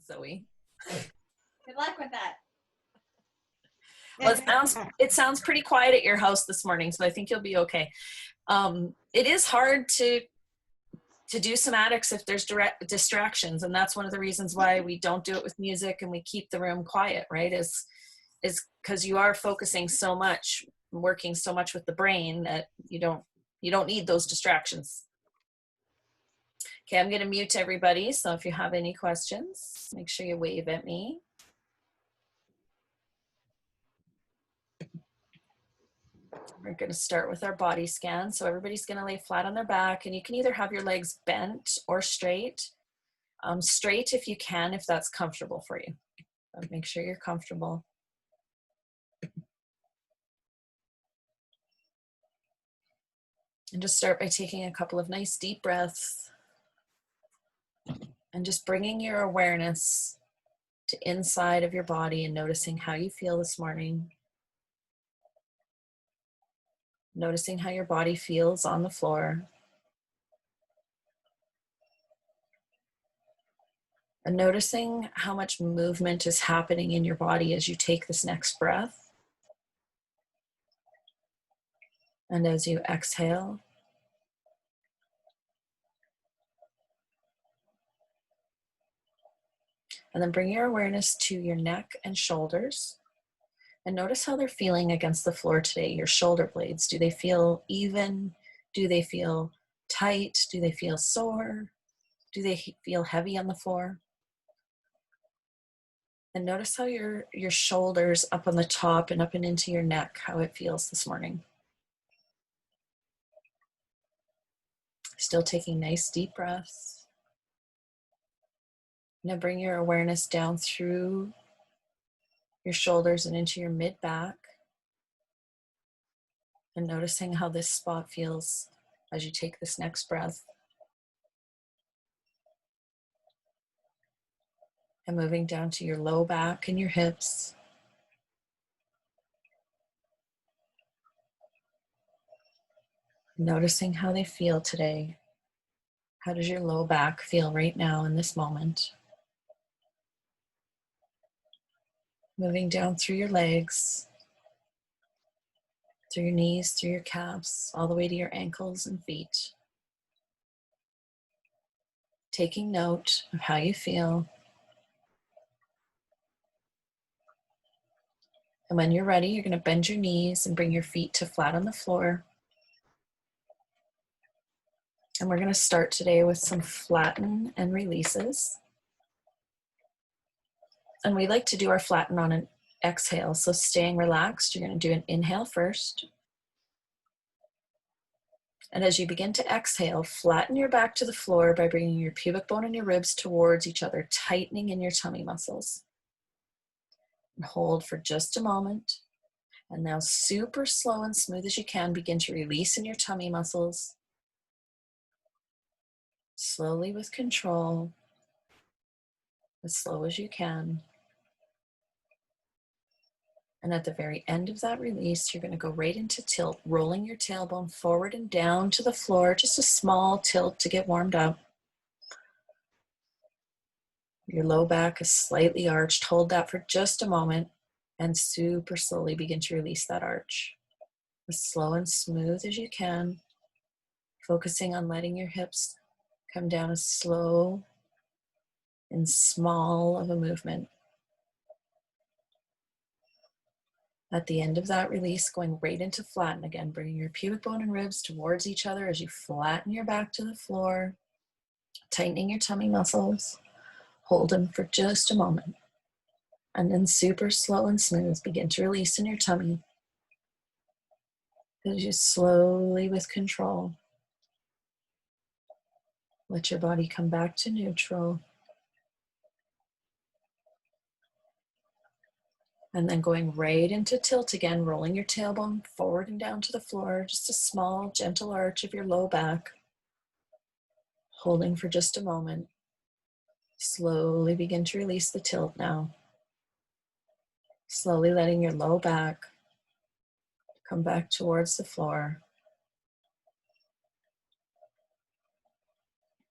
Zoe. Good luck with that. Well, it sounds pretty quiet at your house this morning, so I think you'll be okay. It is hard to do somatics if there's direct distractions, and that's one of the reasons why we don't do it with music and we keep the room quiet, right? Is because you are focusing so much, working so much with the brain that you don't need those distractions. Okay, I'm going to mute everybody, so if you have any questions, make sure you wave at me. We're going to start with our body scan. So everybody's going to lay flat on their back, and you can either have your legs bent or straight. Straight if you can, if that's comfortable for you. But make sure you're comfortable. And just start by taking a couple of nice deep breaths and just bringing your awareness to inside of your body and noticing how you feel this morning. Noticing how your body feels on the floor. And noticing how much movement is happening in your body as you take this next breath. And as you exhale. And then bring your awareness to your neck and shoulders. And notice how they're feeling against the floor today. Your shoulder blades, do they feel even? Do they feel tight? Do they feel sore? Do they feel heavy on the floor? And notice how your shoulders up on the top and up and into your neck, how it feels this morning. Still taking nice deep breaths. Now bring your awareness down through your shoulders and into your mid-back. And noticing how this spot feels as you take this next breath. And moving down to your low back and your hips. Noticing how they feel today. How does your low back feel right now in this moment? Moving down through your legs, through your knees, through your calves, all the way to your ankles and feet. Taking note of how you feel. And when you're ready, you're going to bend your knees and bring your feet to flat on the floor. And we're going to start today with some flatten and releases. And we like to do our flatten on an exhale. So staying relaxed, you're going to do an inhale first. And as you begin to exhale, flatten your back to the floor by bringing your pubic bone and your ribs towards each other, tightening in your tummy muscles. And hold for just a moment. And now super slow and smooth as you can, begin to release in your tummy muscles. Slowly with control, as slow as you can. And at the very end of that release, you're going to go right into tilt, rolling your tailbone forward and down to the floor, just a small tilt to get warmed up. Your low back is slightly arched. Hold that for just a moment and super slowly begin to release that arch. As slow and smooth as you can, focusing on letting your hips come down as slow and small of a movement. At the end of that release, going right into flatten again, bringing your pubic bone and ribs towards each other as you flatten your back to the floor, tightening your tummy muscles. Hold them for just a moment. And then super slow and smooth, begin to release in your tummy as you slowly, with control, let your body come back to neutral. And then going right into tilt again, rolling your tailbone forward and down to the floor, just a small, gentle arch of your low back. Holding for just a moment. Slowly begin to release the tilt now. Slowly letting your low back come back towards the floor.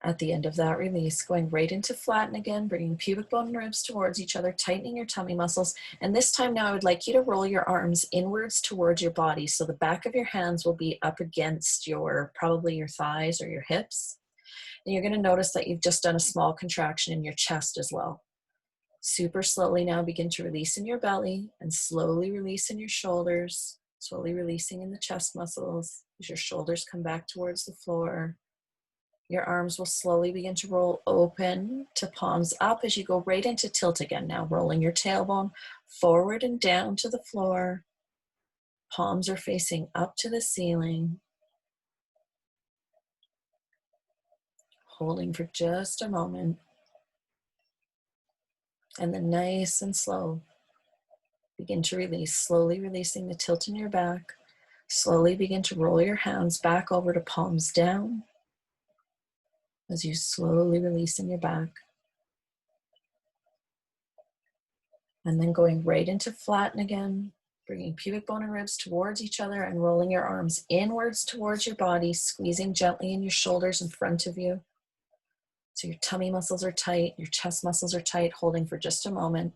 At the end of that release, going right into flatten again, bringing pubic bone and ribs towards each other, tightening your tummy muscles. And this time now I would like you to roll your arms inwards towards your body. So the back of your hands will be up against probably your thighs or your hips. And you're going to notice that you've just done a small contraction in your chest as well. Super slowly now begin to release in your belly and slowly release in your shoulders, slowly releasing in the chest muscles as your shoulders come back towards the floor. Your arms will slowly begin to roll open to palms up as you go right into tilt again. Now rolling your tailbone forward and down to the floor. Palms are facing up to the ceiling. Holding for just a moment. And then nice and slow, begin to release, slowly releasing the tilt in your back. Slowly begin to roll your hands back over to palms down as you slowly release in your back. And then going right into flatten again, bringing pubic bone and ribs towards each other and rolling your arms inwards towards your body, squeezing gently in your shoulders in front of you. So your tummy muscles are tight, your chest muscles are tight, holding for just a moment.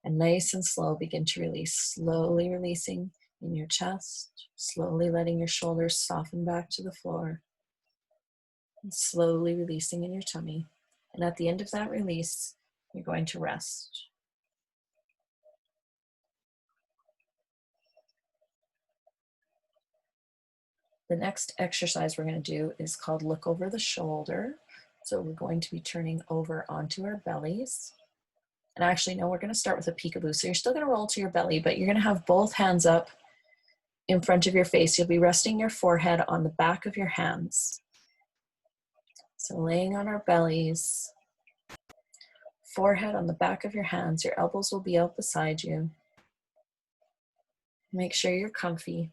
And nice and slow, begin to release, slowly releasing in your chest, slowly letting your shoulders soften back to the floor, and slowly releasing in your tummy. And at the end of that release, you're going to rest. The next exercise we're going to do is called look over the shoulder. So we're going to be turning over onto our bellies. And actually, no, we're going to start with a peekaboo. So you're still going to roll to your belly, but you're going to have both hands up in front of your face. You'll be resting your forehead on the back of your hands. So laying on our bellies, forehead on the back of your hands. Your elbows will be out beside you. Make sure you're comfy.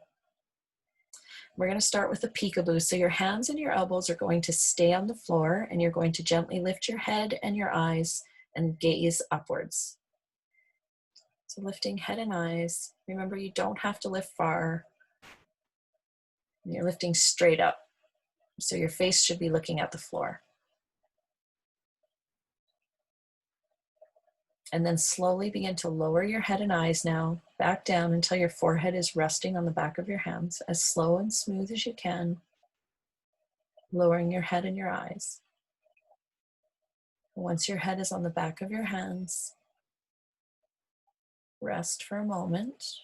We're going to start with a peekaboo. So your hands and your elbows are going to stay on the floor, and you're going to gently lift your head and your eyes and gaze upwards. So lifting head and eyes. Remember, you don't have to lift far. You're lifting straight up. So your face should be looking at the floor. And then slowly begin to lower your head and eyes now, back down until your forehead is resting on the back of your hands, as slow and smooth as you can, lowering your head and your eyes. Once your head is on the back of your hands, rest for a moment.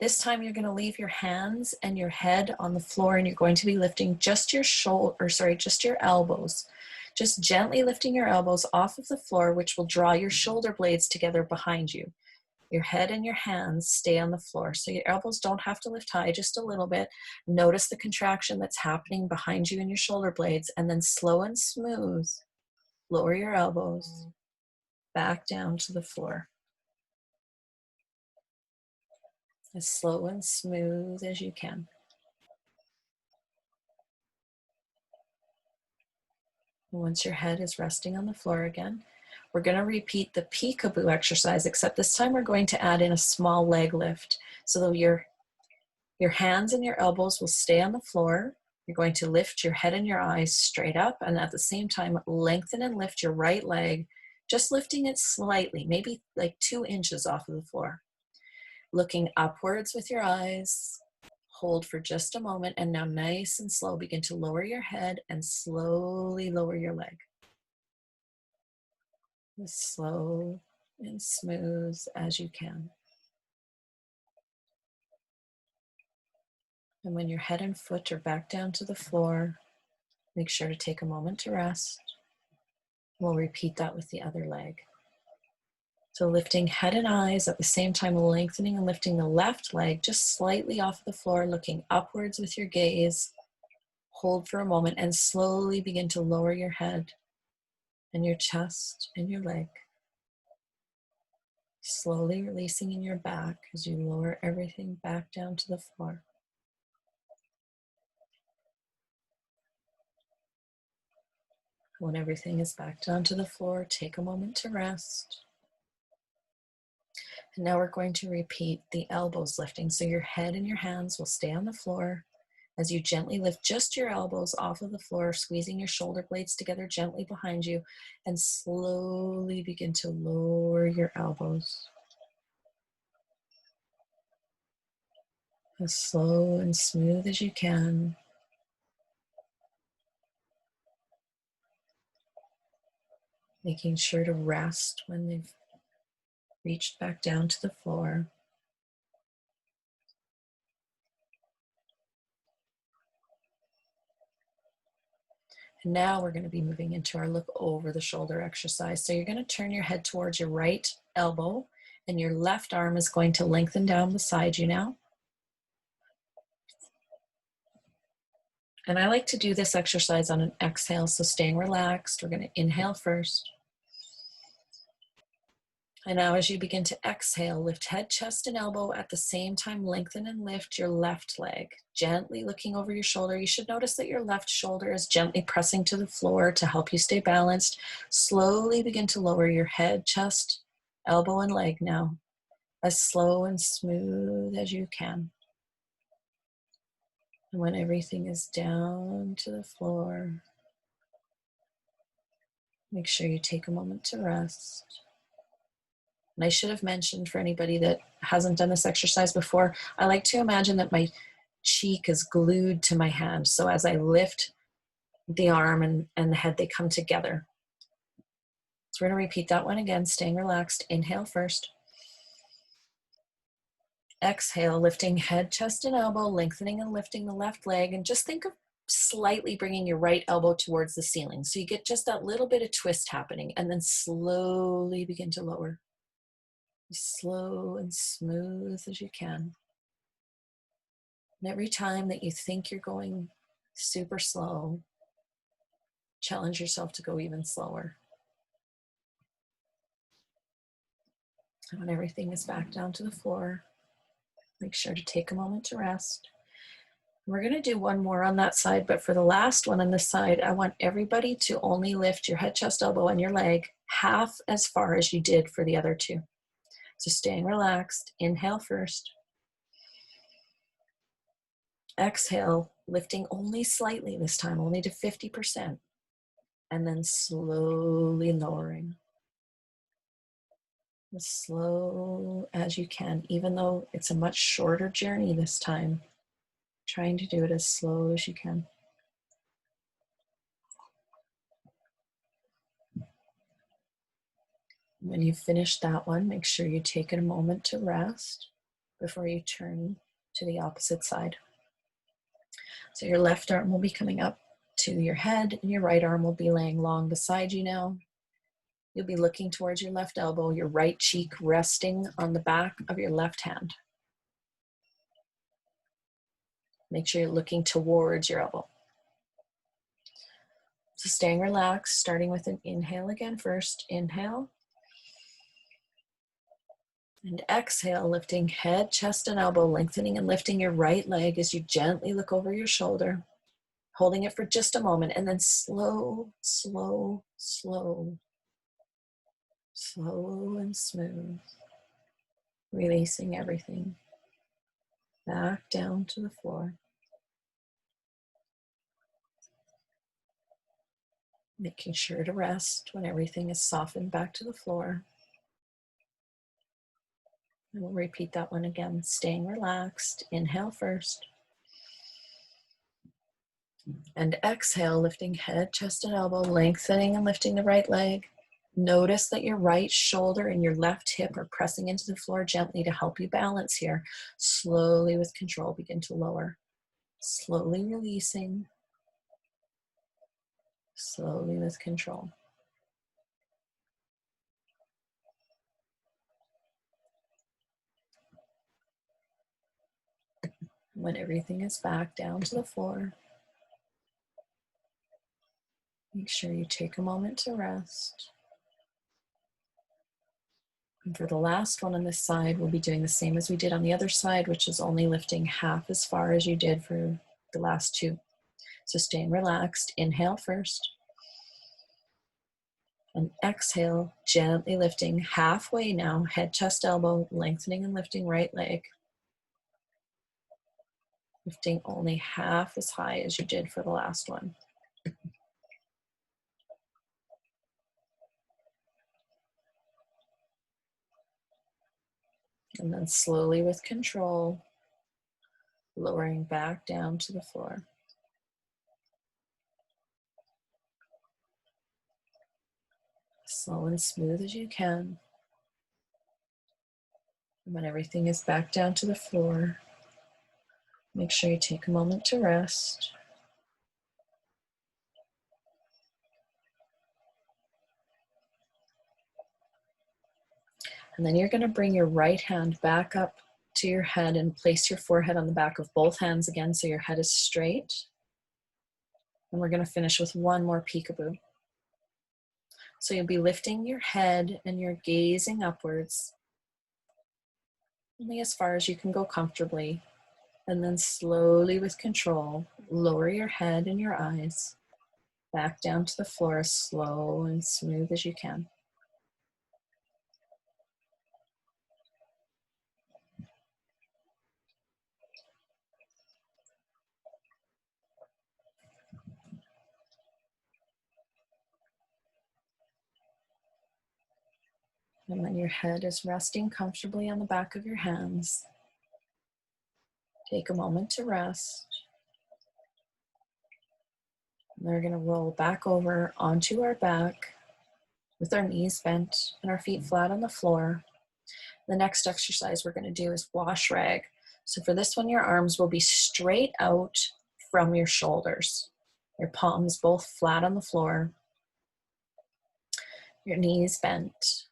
This time you're going to leave your hands and your head on the floor, and you're going to be lifting just your just your elbows. Just gently lifting your elbows off of the floor, which will draw your shoulder blades together behind you. Your head and your hands stay on the floor. So your elbows don't have to lift high, just a little bit. Notice the contraction that's happening behind you in your shoulder blades, and then slow and smooth, lower your elbows back down to the floor. As slow and smooth as you can. Once your head is resting on the floor again, we're going to repeat the peekaboo exercise, except this time we're going to add in a small leg lift. So your hands and your elbows will stay on the floor. You're going to lift your head and your eyes straight up, and at the same time lengthen and lift your right leg, just lifting it slightly, maybe like 2 inches off of the floor. Looking upwards with your eyes. Hold for just a moment, and now nice and slow begin to lower your head and slowly lower your leg. As slow and smooth as you can. And when your head and foot are back down to the floor, make sure to take a moment to rest. We'll repeat that with the other leg. So lifting head and eyes at the same time, lengthening and lifting the left leg just slightly off of the floor, looking upwards with your gaze. Hold for a moment and slowly begin to lower your head and your chest and your leg. Slowly releasing in your back as you lower everything back down to the floor. When everything is back down to the floor, take a moment to rest. And now we're going to repeat the elbows lifting. So your head and your hands will stay on the floor as you gently lift just your elbows off of the floor, squeezing your shoulder blades together gently behind you, and slowly begin to lower your elbows. As slow and smooth as you can. Making sure to rest when they've reached back down to the floor. And now we're going to be moving into our look over the shoulder exercise. So you're going to turn your head towards your right elbow, and your left arm is going to lengthen down beside you now. And I like to do this exercise on an exhale, so staying relaxed. We're going to inhale first. And now as you begin to exhale, lift head, chest, and elbow. At the same time, lengthen and lift your left leg. Gently looking over your shoulder. You should notice that your left shoulder is gently pressing to the floor to help you stay balanced. Slowly begin to lower your head, chest, elbow, and leg now. As slow and smooth as you can. And when everything is down to the floor, make sure you take a moment to rest. And I should have mentioned, for anybody that hasn't done this exercise before, I like to imagine that my cheek is glued to my hand. So as I lift the arm and the head, they come together. So we're going to repeat that one again, staying relaxed. Inhale first. Exhale, lifting head, chest, and elbow, lengthening and lifting the left leg. And just think of slightly bringing your right elbow towards the ceiling. So you get just that little bit of twist happening, and then slowly begin to lower. Slow and smooth as you can. And every time that you think you're going super slow, challenge yourself to go even slower. And when everything is back down to the floor, make sure to take a moment to rest. We're going to do one more on that side, but for the last one on this side, I want everybody to only lift your head, chest, elbow, and your leg half as far as you did for the other two. So staying relaxed, inhale first. Exhale, lifting only slightly this time, only to 50%. and then slowly lowering. As slow as you can, even though it's a much shorter journey this time, trying to do it as slow as you can. When you've finished that one, make sure you take a moment to rest before you turn to the opposite side. So your left arm will be coming up to your head and your right arm will be laying long beside you now. You'll be looking towards your left elbow, your right cheek resting on the back of your left hand. Make sure you're looking towards your elbow. So staying relaxed, starting with an inhale again first. Inhale. And exhale, lifting head, chest, and elbow, lengthening and lifting your right leg as you gently look over your shoulder, holding it for just a moment, and then slow, slow, slow, slow and smooth, releasing everything back down to the floor. Making sure to rest when everything is softened back to the floor. And we'll repeat that one again, staying relaxed. Inhale first. And exhale, lifting head, chest, and elbow, lengthening and lifting the right leg. Notice that your right shoulder and your left hip are pressing into the floor gently to help you balance here. Slowly with control, begin to lower. Slowly releasing. Slowly with control. When everything is back down to the floor, make sure you take a moment to rest. And for the last one on this side, we'll be doing the same as we did on the other side, which is only lifting half as far as you did for the last two. So staying relaxed, inhale first. And exhale, gently lifting halfway now, head, chest, elbow, lengthening and lifting right leg. Lifting only half as high as you did for the last one. And then slowly with control, lowering back down to the floor. Slow and smooth as you can. And when everything is back down to the floor, make sure you take a moment to rest. And then you're going to bring your right hand back up to your head and place your forehead on the back of both hands again so your head is straight. And we're going to finish with one more peekaboo. So you'll be lifting your head and you're gazing upwards, only as far as you can go comfortably. And then slowly with control, lower your head and your eyes back down to the floor as slow and smooth as you can. And when your head is resting comfortably on the back of your hands, take a moment to rest. And we're going to roll back over onto our back with our knees bent and our feet flat on the floor. The next exercise we're going to do is wash rag. So for this one, your arms will be straight out from your shoulders. Your palms both flat on the floor. Your knees bent.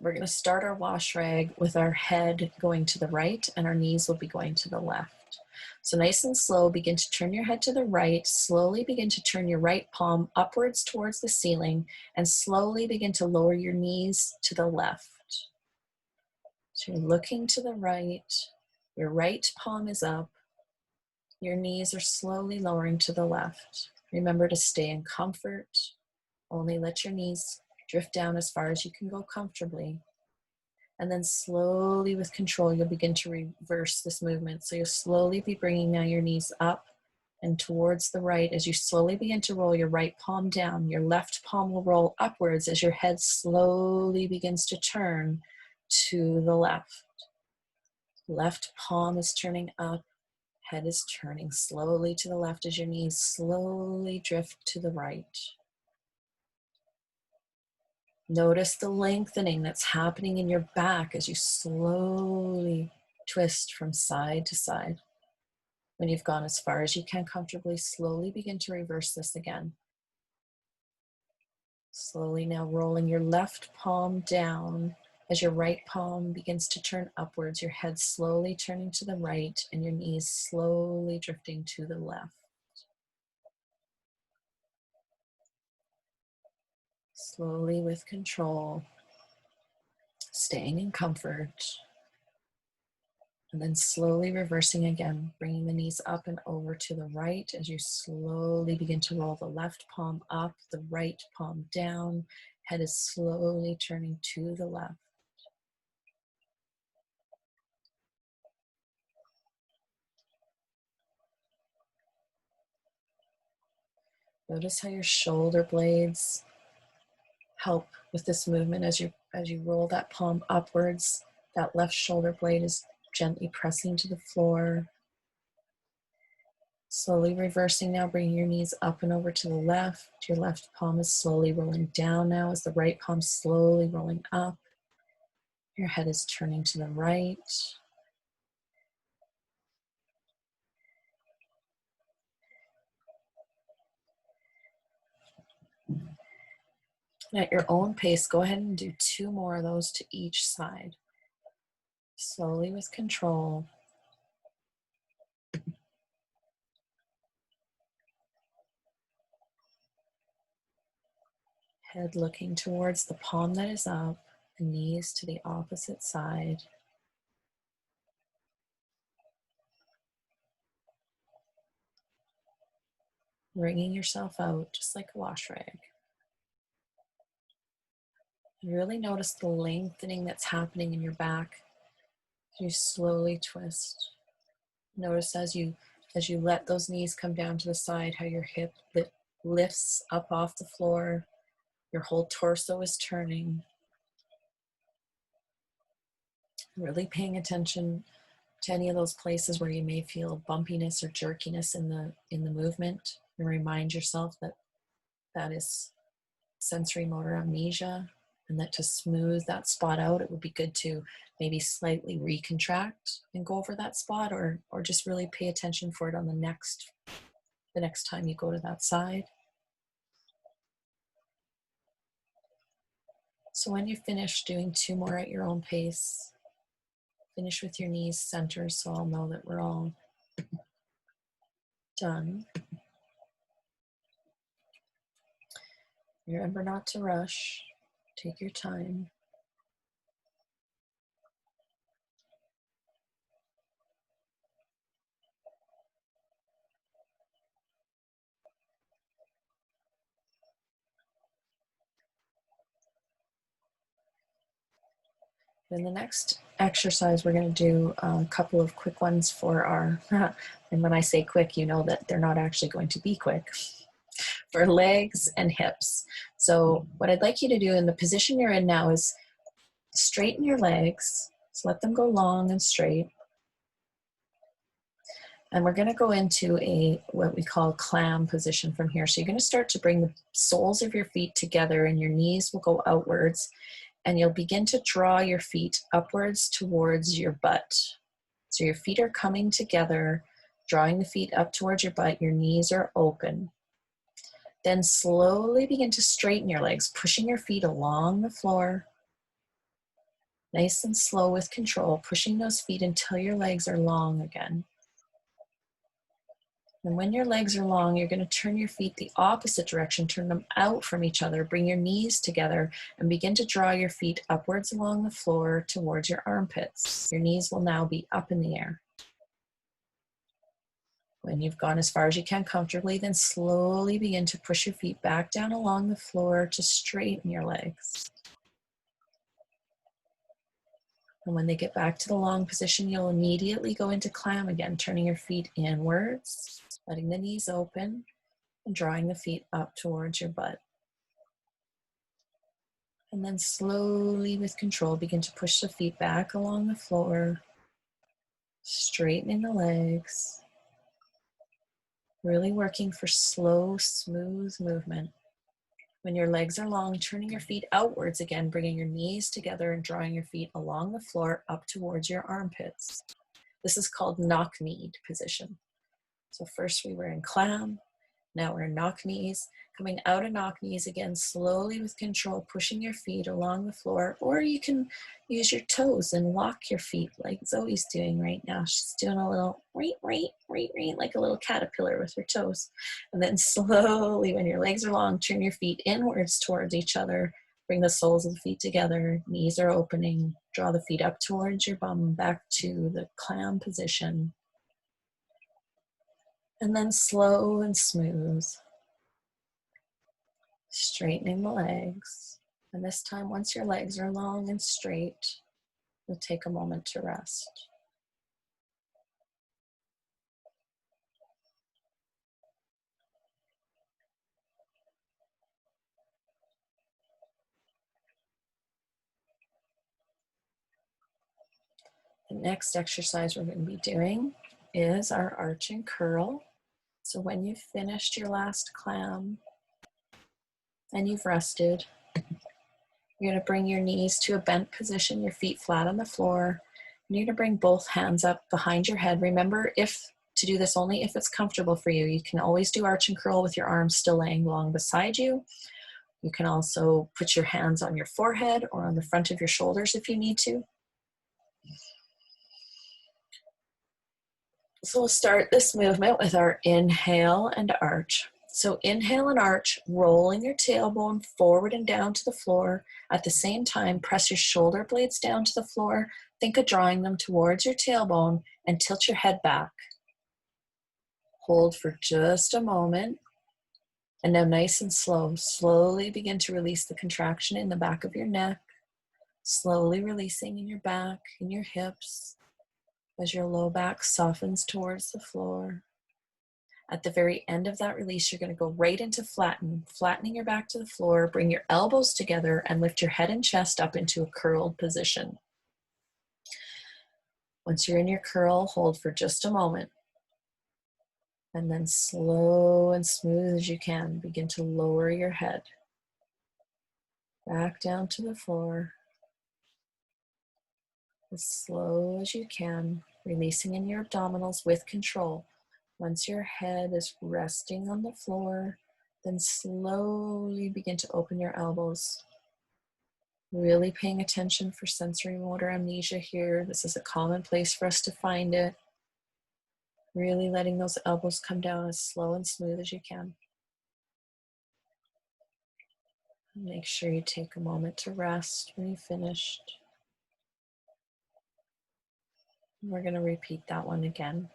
We're going to start our wash rag with our head going to the right and our knees will be going to the left. So nice and slow, begin to turn your head to the right, slowly begin to turn your right palm upwards towards the ceiling and slowly begin to lower your knees to the left. So you're looking to the right, your right palm is up, your knees are slowly lowering to the left. Remember to stay in comfort, only let your knees drift down as far as you can go comfortably. And then slowly with control, you'll begin to reverse this movement. So you'll slowly be bringing now your knees up and towards the right. As you slowly begin to roll your right palm down, your left palm will roll upwards as your head slowly begins to turn to the left. Left palm is turning up, head is turning slowly to the left as your knees slowly drift to the right. Notice the lengthening that's happening in your back as you slowly twist from side to side. When you've gone as far as you can comfortably, slowly begin to reverse this again. Slowly now rolling your left palm down as your right palm begins to turn upwards, your head slowly turning to the right and your knees slowly drifting to the left. Slowly with control, staying in comfort. And then slowly reversing again, bringing the knees up and over to the right as you slowly begin to roll the left palm up, the right palm down. Head is slowly turning to the left. Notice how your shoulder blades help with this movement as you roll that palm upwards. That left shoulder blade is gently pressing to the floor. Slowly reversing now, bringing your knees up and over to the left. Your left palm is slowly rolling down now as the right palm slowly rolling up. Your head is turning to the right. And at your own pace, go ahead and do 2 more of those to each side. Slowly with control. Head looking towards the palm that is up, the knees to the opposite side. Wringing yourself out just like a wash rag. And really notice the lengthening that's happening in your back. You slowly twist. Notice as you let those knees come down to the side, how your hip lifts up off the floor. Your whole torso is turning. Really paying attention to any of those places where you may feel bumpiness or jerkiness in the movement, and remind yourself that that is sensory motor amnesia, and that to smooth that spot out, it would be good to maybe slightly recontract and go over that spot, or just really pay attention for it on the next time you go to that side. So when you're finished doing 2 more at your own pace, finish with your knees centered so I'll know that we're all done. Remember not to rush. Take your time. In the next exercise, we're going to do a couple of quick ones for our, and when I say quick, you know that they're not actually going to be quick, for legs and hips. So what I'd like you to do in the position you're in now is straighten your legs. So let them go long and straight. And we're going to go into what we call clam position from here. So you're going to start to bring the soles of your feet together and your knees will go outwards. And you'll begin to draw your feet upwards towards your butt. So your feet are coming together, drawing the feet up towards your butt. Your knees are open. Then slowly begin to straighten your legs, pushing your feet along the floor. Nice and slow with control, pushing those feet until your legs are long again. And when your legs are long, you're going to turn your feet the opposite direction, turn them out from each other, bring your knees together, and begin to draw your feet upwards along the floor towards your armpits. Your knees will now be up in the air. When you've gone as far as you can comfortably, then slowly begin to push your feet back down along the floor to straighten your legs. And when they get back to the long position, you'll immediately go into clam again, turning your feet inwards letting the knees open and drawing the feet up towards your butt. And then slowly with control, begin to push the feet back along the floor, straightening the legs, really working for slow, smooth movement. When your legs are long, turning your feet outwards again, bringing your knees together and drawing your feet along the floor up towards your armpits. This is called knock-kneed position. So first we were in clam, now we're in knock knees. Coming out of knock knees again, slowly with control, pushing your feet along the floor, or you can use your toes and walk your feet like Zoe's doing right now. She's doing a little like a little caterpillar with her toes. And then slowly, when your legs are long, turn your feet inwards towards each other. Bring the soles of the feet together, knees are opening, draw the feet up towards your bum, back to the clam position. And then slow and smooth, straightening the legs. And this time, once your legs are long and straight, you'll take a moment to rest. The next exercise we're going to be doing is our arch and curl. So when you've finished your last clam and you've rested, you're going to bring your knees to a bent position, your feet flat on the floor. And you're going to bring both hands up behind your head. Remember, to do this only if it's comfortable for you. You can always do arch and curl with your arms still laying long beside you. You can also put your hands on your forehead or on the front of your shoulders if you need to. So we'll start this movement with our inhale and arch. So inhale and arch, rolling your tailbone forward and down to the floor. At the same time, press your shoulder blades down to the floor. Think of drawing them towards your tailbone and tilt your head back. Hold for just a moment. And now nice and slow, slowly begin to release the contraction in the back of your neck. Slowly releasing in your back, in your hips, as your low back softens towards the floor. At the very end of that release, you're going to go right into flatten, flattening your back to the floor, bring your elbows together and lift your head and chest up into a curled position. Once you're in your curl, hold for just a moment. And then slow and smooth as you can, begin to lower your head back down to the floor. As slow as you can, releasing in your abdominals with control. Once your head is resting on the floor, then slowly begin to open your elbows. Really paying attention for sensory motor amnesia here. This is a common place for us to find it. Really letting those elbows come down as slow and smooth as you can. Make sure you take a moment to rest when you've finished. We're going to repeat that one again.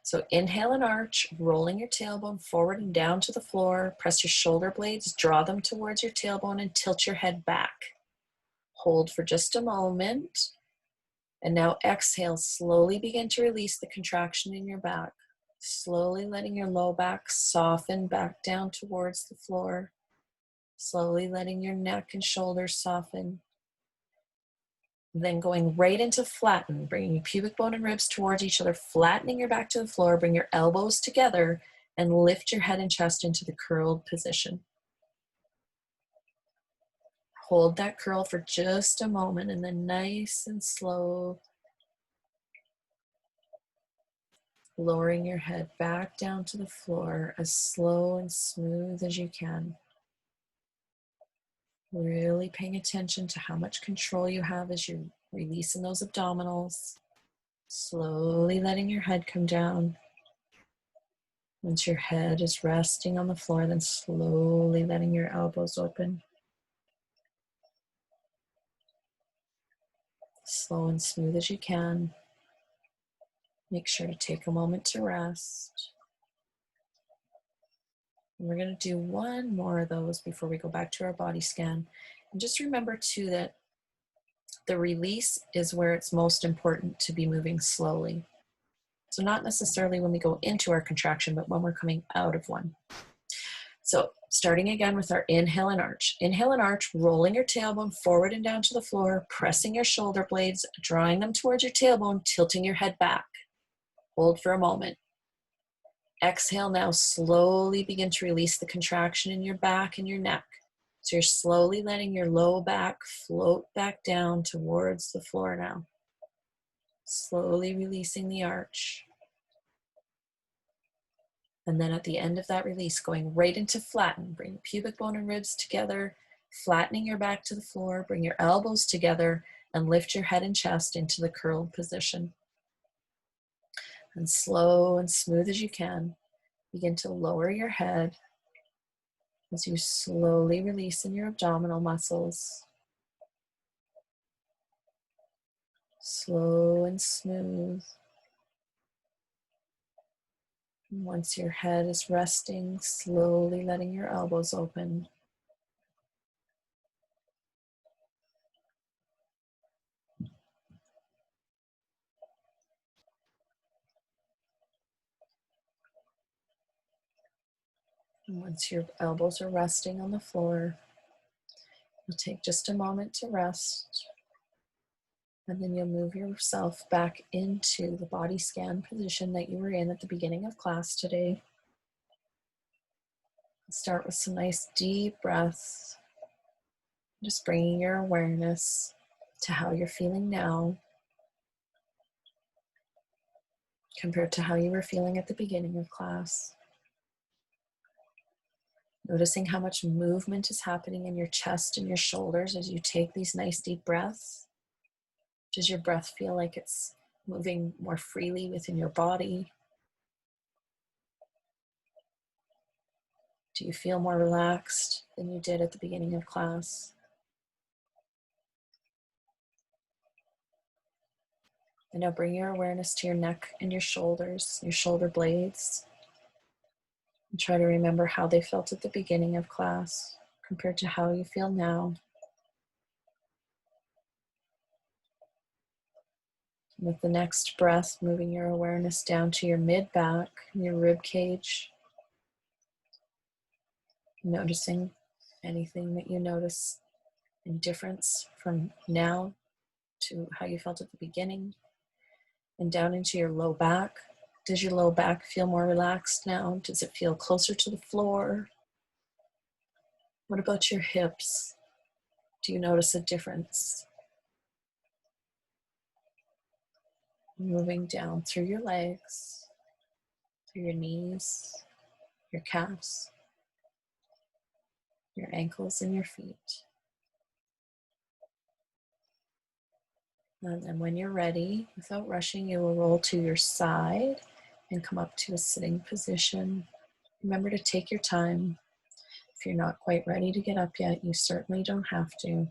So inhale and arch, rolling your tailbone forward and down to the floor. Press your shoulder blades, draw them towards your tailbone and tilt your head back. Hold for just a moment. And now exhale, slowly begin to release the contraction in your back. Slowly letting your low back soften back down towards the floor. Slowly letting your neck and shoulders soften. Then going right into flatten, bringing your pubic bone and ribs towards each other, flattening your back to the floor, bring your elbows together and lift your head and chest into the curled position. Hold that curl for just a moment and then nice and slow, lowering your head back down to the floor as slow and smooth as you can. Really paying attention to how much control you have as you're releasing those abdominals. Slowly letting your head come down. Once your head is resting on the floor, then slowly letting your elbows open. Slow and smooth as you can. Make sure to take a moment to rest. And we're going to do one more of those before we go back to our body scan. And just remember too that the release is where it's most important to be moving slowly. So not necessarily when we go into our contraction, but when we're coming out of one. So starting again with our inhale and arch. Inhale and arch, rolling your tailbone forward and down to the floor, pressing your shoulder blades, drawing them towards your tailbone, tilting your head back. Hold for a moment. Exhale now, slowly begin to release the contraction in your back and your neck. So you're slowly letting your low back float back down towards the floor now. Slowly releasing the arch. And then at the end of that release, going right into flatten. Bring the pubic bone and ribs together, flattening your back to the floor. Bring your elbows together and lift your head and chest into the curled position. And slow and smooth as you can, begin to lower your head as you slowly release in your abdominal muscles. Slow and smooth. And once your head is resting, slowly letting your elbows open. And once your elbows are resting on the floor, you'll take just a moment to rest. And then you'll move yourself back into the body scan position that you were in at the beginning of class today. Start with some nice deep breaths. Just bringing your awareness to how you're feeling now compared to how you were feeling at the beginning of class. Noticing how much movement is happening in your chest and your shoulders as you take these nice deep breaths. Does your breath feel like it's moving more freely within your body? Do you feel more relaxed than you did at the beginning of class? And now bring your awareness to your neck and your shoulders, your shoulder blades. And try to remember how they felt at the beginning of class compared to how you feel now. And with the next breath, moving your awareness down to your mid-back, your rib cage. Noticing anything that you notice in difference from now to how you felt at the beginning. And down into your low back. Does your low back feel more relaxed now? Does it feel closer to the floor? What about your hips? Do you notice a difference? Moving down through your legs, through your knees, your calves, your ankles and your feet. And then when you're ready, without rushing, you will roll to your side and come up to a sitting position. Remember to take your time. If you're not quite ready to get up yet, you certainly don't have to.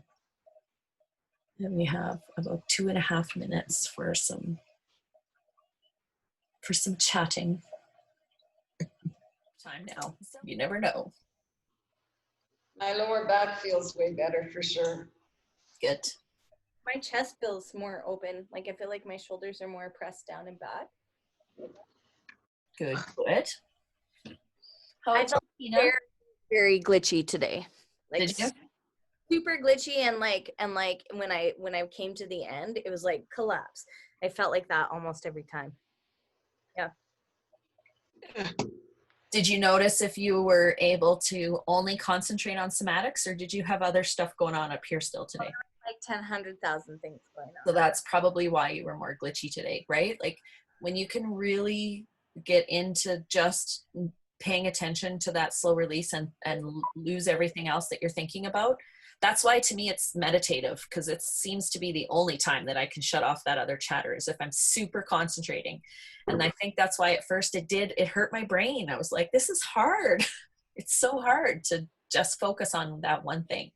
And we have about 2.5 minutes for some chatting. Time now. You never know. My lower back feels way better for sure. Good. My chest feels more open. Like I feel like my shoulders are more pressed down and back. Good. Good. How I felt Tina? very glitchy today. Like Did you? super glitchy and like when I came to the end, it was like collapse. I felt like that almost every time. Yeah. Did you notice if you were able to only concentrate on somatics, or did you have other stuff going on up here still today? Like 10,100,000 things going on. So that's probably why you were more glitchy today, right? Like when you can really get into just paying attention to that slow release and lose everything else that you're thinking about. That's why to me it's meditative, because it seems to be the only time that I can shut off that other chatter is if I'm super concentrating. And I think that's why at first it hurt my brain. I was like, this is hard. It's so hard to just focus on that one thing.